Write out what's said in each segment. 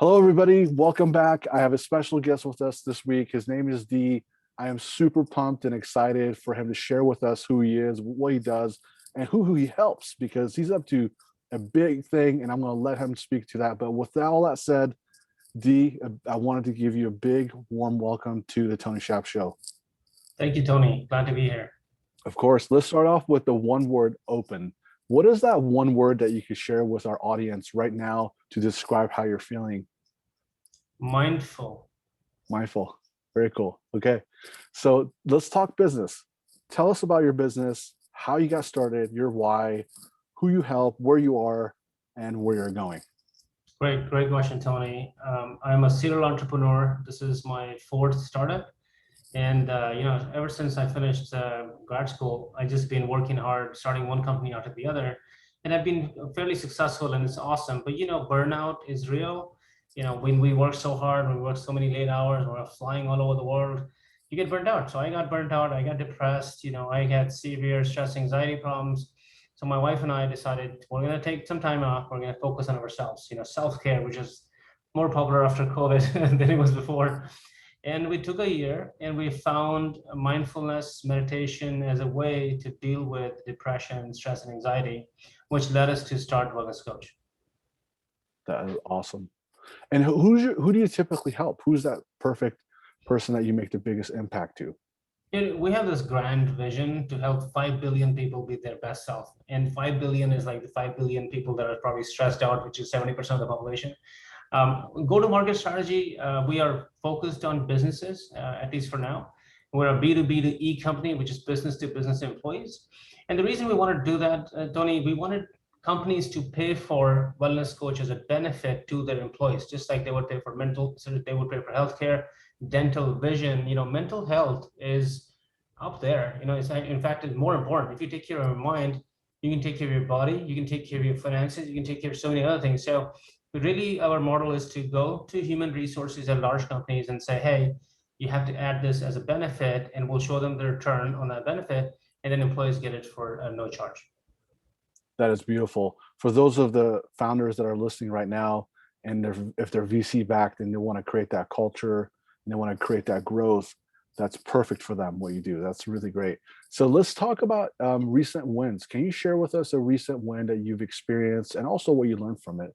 Hello, everybody. Welcome back. I have a special guest with us this week. His name is D. I am super pumped and excited for him to share with us who he is, what he does, and who he helps because he's up to a big thing, and I'm going to let him speak to that. But with all that said, D, I wanted to give you a big, warm welcome to the Tony Shap Show. Thank you, Tony. Glad to be here. Of course, let's start off with the one word open. What is that one word that you could share with our audience right now to describe how you're feeling? Mindful. Mindful. Very cool. Okay. So let's talk business. Tell us about your business, how you got started, your why, who you help, where you are, and where you're going. Great question, Tony. I'm a serial entrepreneur. This is my fourth startup. And, ever since I finished grad school, I've just been working hard, starting one company after the other. And I've been fairly successful and it's awesome. But, burnout is real. When we work so hard, when we work so many late hours, we're flying all over the world, you get burnt out. So I got burnt out, I got depressed, I had severe stress anxiety problems. So my wife and I decided we're going to take some time off. We're going to focus on ourselves, self-care, which is more popular after COVID than it was before. And we took a year and we found mindfulness meditation as a way to deal with depression, stress, and anxiety, which led us to start Wellness Coach. That is awesome. And who do you typically help? Who's that perfect person that you make the biggest impact to? We have this grand vision to help 5 billion people be their best self. And 5 billion is like the 5 billion people that are probably stressed out, which is 70% of the population. Go-to-market strategy, we are focused on businesses, at least for now. We're a B2B2E company, which is business to business employees. And the reason we want to do that, Tony, we wanted companies to pay for wellness coach as a benefit to their employees, just like they would pay for they would pay for healthcare, dental, vision. Mental health is up there. It's in fact it's more important. If you take care of your mind, you can take care of your body, you can take care of your finances, you can take care of so many other things. So really, our model is to go to human resources at large companies and say, hey, you have to add this as a benefit, and we'll show them the return on that benefit, and then employees get it for no charge. That is beautiful. For those of the founders that are listening right now, and if they're VC backed and they want to create that culture and they want to create that growth, that's perfect for them, what you do. That's really great. So let's talk about recent wins. Can you share with us a recent win that you've experienced and also what you learned from it?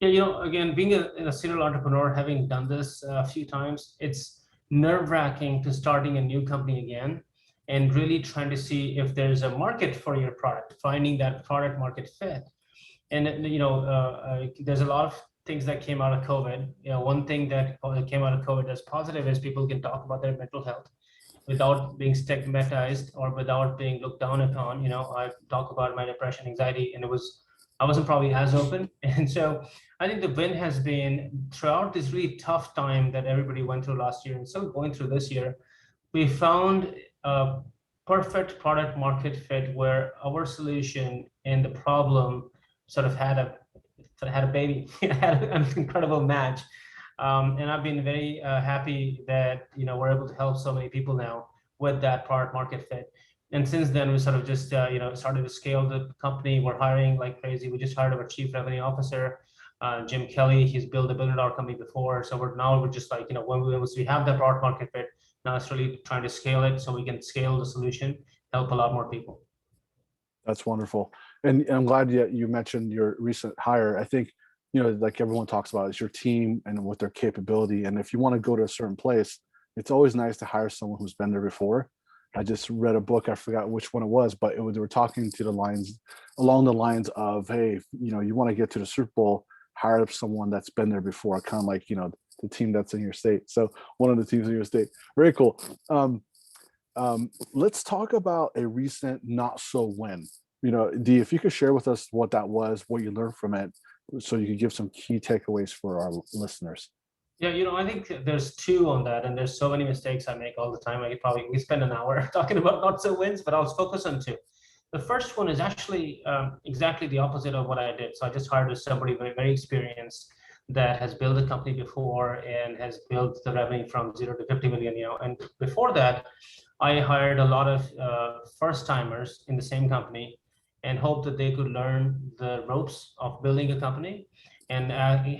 Yeah, again, being a serial entrepreneur, having done this a few times, it's nerve-wracking to starting a new company again and really trying to see if there's a market for your product, finding that product market fit. And there's a lot of things that came out of COVID. One thing that came out of COVID as positive is people can talk about their mental health without being stigmatized or without being looked down upon. I talk about my depression, anxiety, and I wasn't probably as open. And so I think the win has been throughout this really tough time that everybody went through last year and still going through this year, we found a perfect product market fit where our solution and the problem sort of had a baby. It had an incredible match. And I've been very happy that we're able to help so many people now with that product market fit. And since then, we sort of just started to scale the company. We're hiring like crazy. We just hired our chief revenue officer, Jim Kelly. He's built a $1 billion company before. So we're just like, once we have that product market fit, now it's really trying to scale it so we can scale the solution, help a lot more people. That's wonderful. And I'm glad you mentioned your recent hire. I think, like everyone talks about, it's your team and what their capability. And if you want to go to a certain place, it's always nice to hire someone who's been there before. I just read a book, I forgot which one it was, but they were talking to along the lines of, hey, you want to get to the Super Bowl, hire someone that's been there before, kind of like, the team that's in your state. So one of the teams in your state. Very cool. Let's talk about a recent not so win. D, if you could share with us what that was, what you learned from it, so you could give some key takeaways for our listeners. Yeah, I think there's two on that, and there's so many mistakes I make all the time. We spend an hour talking about not so wins, but I'll focus on two. The first one is actually exactly the opposite of what I did. So I just hired somebody very, very experienced that has built a company before and has built the revenue from 0 to 50 million. And before that, I hired a lot of first timers in the same company and hoped that they could learn the ropes of building a company and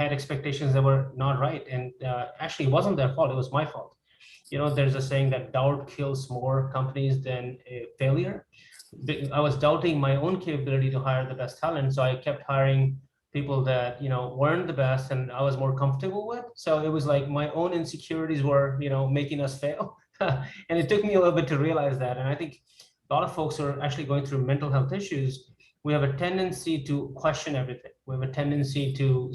had expectations that were not right. And actually, it wasn't their fault. It was my fault. There's a saying that doubt kills more companies than failure. I was doubting my own capability to hire the best talent, so I kept hiring people that weren't the best and I was more comfortable with. So it was like my own insecurities were making us fail. And it took me a little bit to realize that. And I think a lot of folks who are actually going through mental health issues, we have a tendency to question everything. We have a tendency to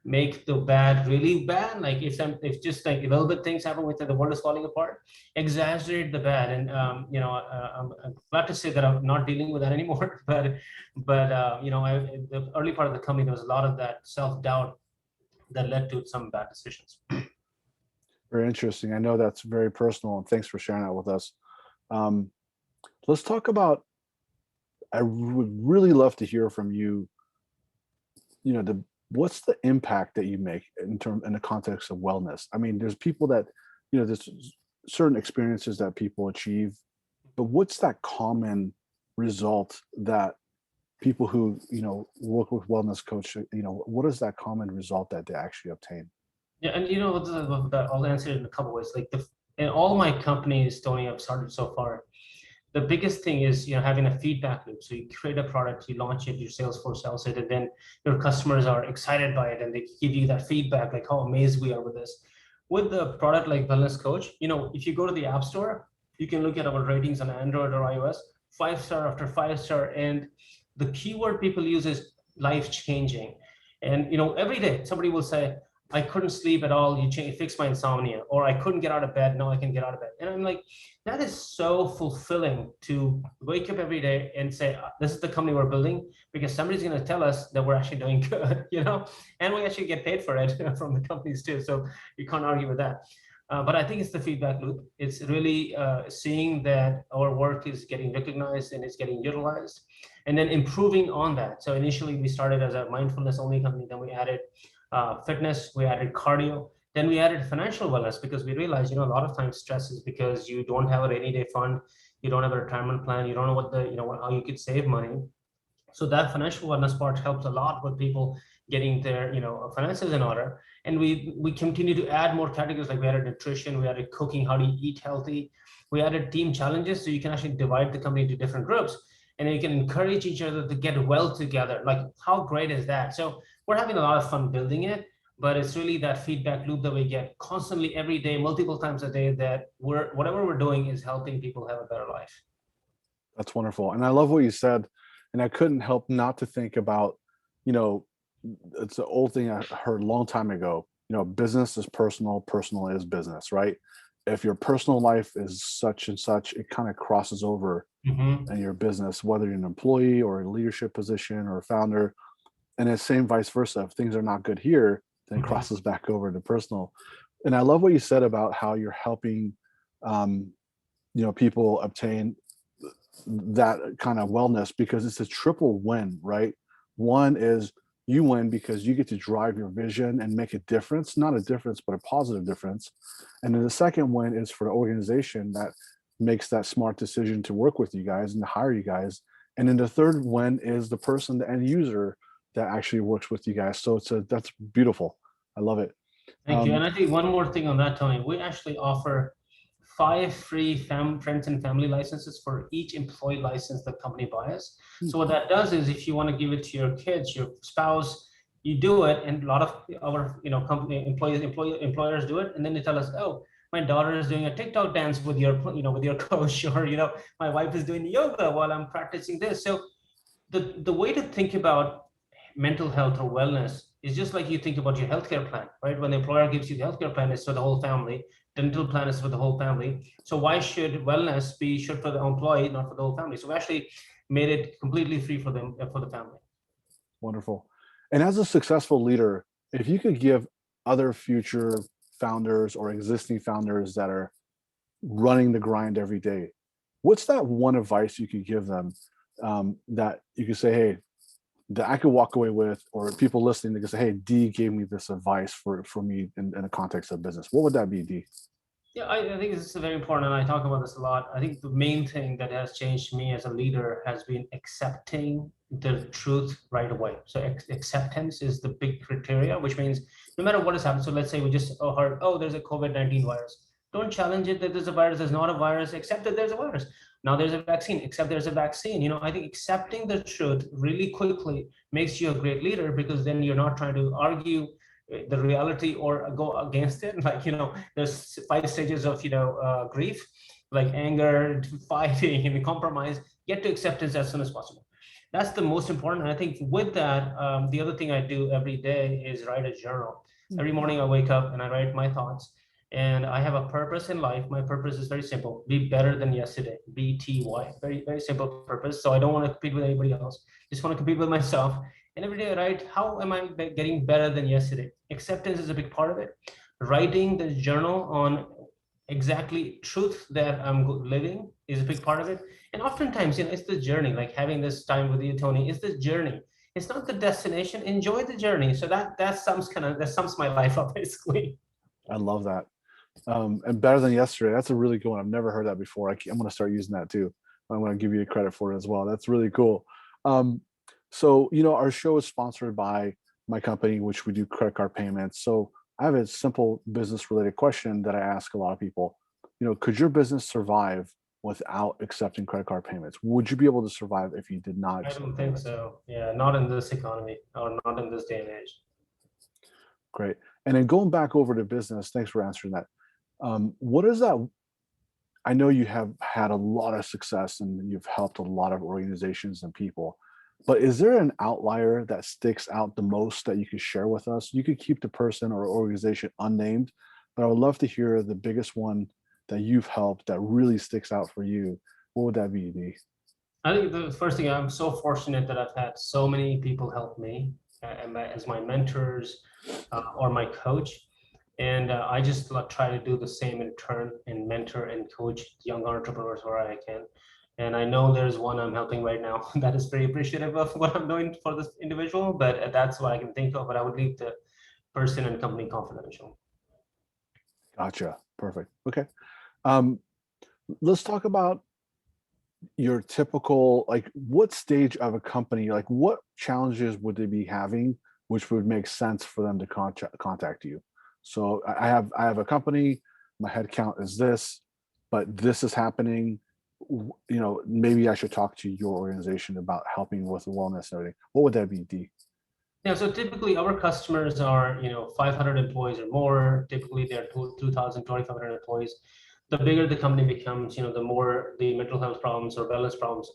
make the bad really bad. Like if just like a little bit things happen with the world is falling apart, exaggerate the bad. And I'm glad to say that I'm not dealing with that anymore. But the early part of the company, there was a lot of that self-doubt that led to some bad decisions. Very interesting. I know that's very personal, and thanks for sharing that with us. Um, let's talk about. I would really love to hear from you. The what's the impact that you make in the context of wellness? I mean, there's people that there's certain experiences that people achieve, but what's that common result that people who work with wellness coach, what is that common result that they actually obtain? Yeah, and I'll answer it in a couple ways. Like in all my companies, Tony, I've started so far, the biggest thing is having a feedback loop. So you create a product, you launch it, your Salesforce sells it, and then your customers are excited by it and they give you that feedback, like how amazed we are with this. With the product like Wellness Coach, if you go to the App Store, you can look at our ratings on Android or iOS, 5-star after 5-star, and the keyword people use is life changing. And every day somebody will say, I couldn't sleep at all, you fixed my insomnia, or I couldn't get out of bed, now I can get out of bed. And I'm like, that is so fulfilling to wake up every day and say, this is the company we're building, because somebody's going to tell us that we're actually doing good, and we actually get paid for it from the companies too. So you can't argue with that. But I think it's the feedback loop. It's really seeing that our work is getting recognized and it's getting utilized, and then improving on that. So initially we started as a mindfulness only company, then we added fitness, we added cardio, then we added financial wellness, because we realized, a lot of times stress is because you don't have a rainy day fund, you don't have a retirement plan, you don't know how you could save money. So that financial wellness part helps a lot with people getting their finances in order. And we continue to add more categories, like we added nutrition, we added cooking, how do you eat healthy, we added team challenges, so you can actually divide the company into different groups and you can encourage each other to get well together. Like, how great is that? So we're having a lot of fun building it, but it's really that feedback loop that we get constantly every day, multiple times a day, that whatever we're doing is helping people have a better life. That's wonderful. And I love what you said. And I couldn't help not to think about, you know, it's an old thing I heard a long time ago. Business is personal, personal is business, right? If your personal life is such and such, it kind of crosses over Mm-hmm. in your business, whether you're an employee or a leadership position or a founder. And it's same vice versa. If things are not good here, then it Mm-hmm. crosses back over into personal. And I love what you said about how you're helping um, people obtain that kind of wellness, because it's a triple win, right? One is you win because you get to drive your vision and make a difference, not a difference, but a positive difference. And then the second win is for the organization that makes that smart decision to work with you guys and to hire you guys. And then the third win is the person, the end user that actually works with you guys. So that's beautiful. I love it. Thank you. Um, And I think one more thing on that, Tony, we actually offer 5 free friends and family licenses for each employee license the company buys. So what that does is, if you want to give it to your kids, your spouse, you do it, and a lot of our company employers do it, and then they tell us, oh, my daughter is doing a TikTok dance with your coach, or my wife is doing yoga while I'm practicing this. So the way to think about mental health or wellness is just like you think about your healthcare plan, right? When the employer gives you the healthcare plan, it's for the whole family. Dental plan is for the whole family. So why should wellness be should for the employee, not for the whole family? So we actually made it completely free for them, for the family. Wonderful. And as a successful leader, if you could give other future founders or existing founders that are running the grind every day, what's that one advice you could give them, that you could say, hey, that I could walk away with, or people listening, they could say, hey, D gave me this advice for me in the context of business. What would that be, D? Yeah, I think this is very important, and I talk about this a lot. I think the main thing that has changed me as a leader has been accepting the truth right away. So acceptance is the big criteria, which means no matter what has happened. So let's say we just heard, oh, there's a COVID-19 virus. Don't challenge it that there's a virus. There's not a virus. Accept that there's a virus. Now there's a vaccine. Accept there's a vaccine. I think accepting the truth really quickly makes you a great leader, because then you're not trying to argue the reality or go against it. Like, there's 5 stages of grief, like anger, fighting, and compromise. Get to acceptance as soon as possible. That's the most important. And I think with that, the other thing I do every day is write a journal. Every morning I wake up and I write my thoughts, and I have a purpose in life. My purpose is very simple: be better than yesterday. BTY. Very, very simple purpose. So I don't want to compete with anybody else. Just want to compete with myself. And every day I write, how am I getting better than yesterday? Acceptance is a big part of it. Writing the journal on exactly truth that I'm living is a big part of it. And oftentimes, it's the journey. Like having this time with you, Tony, is the journey. It's not the destination. Enjoy the journey. So that sums my life up basically. I love that. And better than yesterday. That's a really good one. I've never heard that before. I'm going to start using that too. I'm going to give you credit for it as well. That's really cool. So, our show is sponsored by my company, which we do credit card payments. So I have a simple business related question that I ask a lot of people. Could your business survive without accepting credit card payments? Would you be able to survive if you did not I accept don't think payments? so. Yeah, not in this economy or not in this day and age. Great. And then going back over to business, thanks for answering that. What is that? I know you have had a lot of success and you've helped a lot of organizations and people, but is there an outlier that sticks out the most that you could share with us? You could keep the person or organization unnamed, but I would love to hear the biggest one that you've helped that really sticks out for you. What would that be, D? I think the first thing, I'm so fortunate that I've had so many people help me as my mentors or my coach. And I just try to do the same in turn and mentor and coach young entrepreneurs where I can. And I know there's one I'm helping right now that is very appreciative of what I'm doing for this individual, but that's what I can think of. But I would leave the person and company confidential. Gotcha. Perfect. Okay. Um, let's talk about your typical, like, what stage of a company, like what challenges would they be having which would make sense for them to contact you? So I have a company, my head count is this, but this is happening. Maybe I should talk to your organization about helping with wellness and everything. What would that be, D? Yeah, so typically our customers are, 500 employees or more. Typically they're 2,000, 2,500 employees. The bigger the company becomes, the more the mental health problems or wellness problems,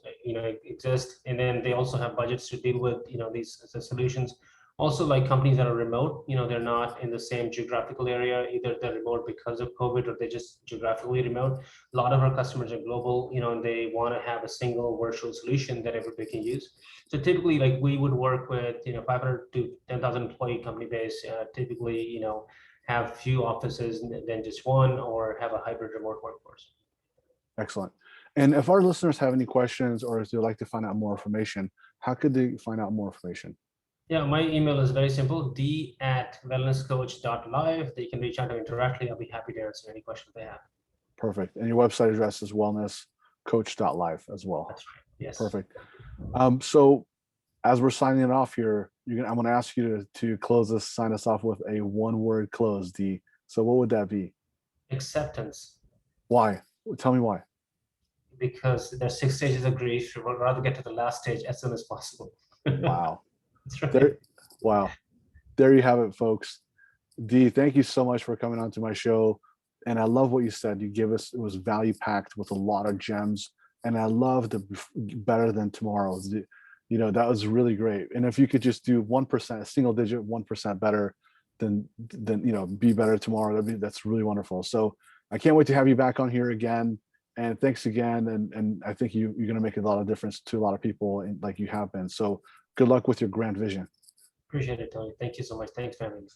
exist. And then they also have budgets to deal with, these solutions. Also, like companies that are remote, they're not in the same geographical area. Either they're remote because of COVID or they're just geographically remote. A lot of our customers are global, and they want to have a single virtual solution that everybody can use. So typically, like we would work with 500 to 10,000 employee company base. Typically, have few offices than just one, or have a hybrid remote workforce. Excellent. And if our listeners have any questions or if they'd like to find out more information, how could they find out more information? Yeah, my email is very simple: d@wellnesscoach.live. They can reach out to me directly. I'll be happy to answer any questions they have. Perfect. And your website address is wellnesscoach.live as well. That's right. Yes. Perfect. So as we're signing it off here, I'm going to ask you to sign us off with a one-word close, D. So what would that be? Acceptance. Why? Tell me why. Because there's 6 stages of grief. We'd rather get to the last stage as soon as possible. Wow. That's right. There, wow. There you have it, folks. D, thank you so much for coming on to my show. And I love what you said. It was value packed with a lot of gems. And I love the better than tomorrow. That was really great. And if you could just do 1%, a single digit 1% better than be better tomorrow, that's really wonderful. So I can't wait to have you back on here again. And thanks again. And I think you're going to make a lot of difference to a lot of people, like you have been. So good luck with your grand vision. Appreciate it, Tony. Thank you so much. Thanks for having me.